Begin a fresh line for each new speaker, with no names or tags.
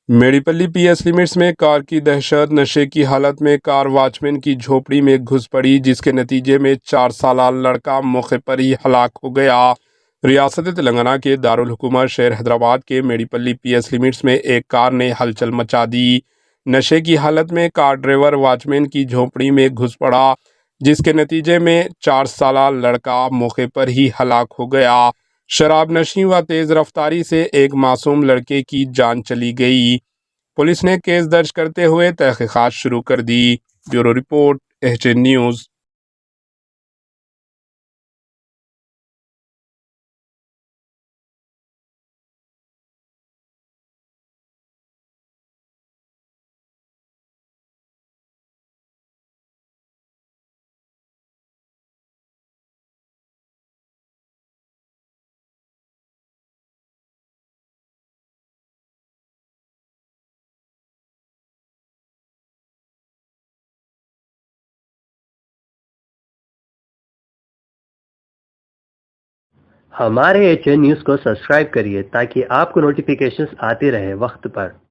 मेड़ीपल्ली PS limits में car की दहशत। नशे की हालत में कार वॉचमैन की झोपड़ी में घुस पड़ी, जिसके नतीजे में 4 साल लड़का मौके पर ही हलाक हो गया। रियासत तेलंगाना के दारुल हुकूमत शहर हैदराबाद के मेड़ीपल्ली पीएस लिमिट्स में एक कार ने हलचल मचा दी। नशे की हालत में कार ड्राइवर वॉचमैन की झोपड़ी में घुस पड़ा, जिसके नतीजे में 4 साल लड़का मौके पर ही हलाक हो गया। शराब नशी व तेज रफ्तारी से एक मासूम लड़के की जान चली गई। पुलिस ने केस दर्ज करते हुए तहकीकात शुरू कर दी। Bureau report, HN news.
हमारे एचएन न्यूज़ को सब्सक्राइब करिए ताकि आपको नोटिफिकेशंस आते रहे वक्त पर।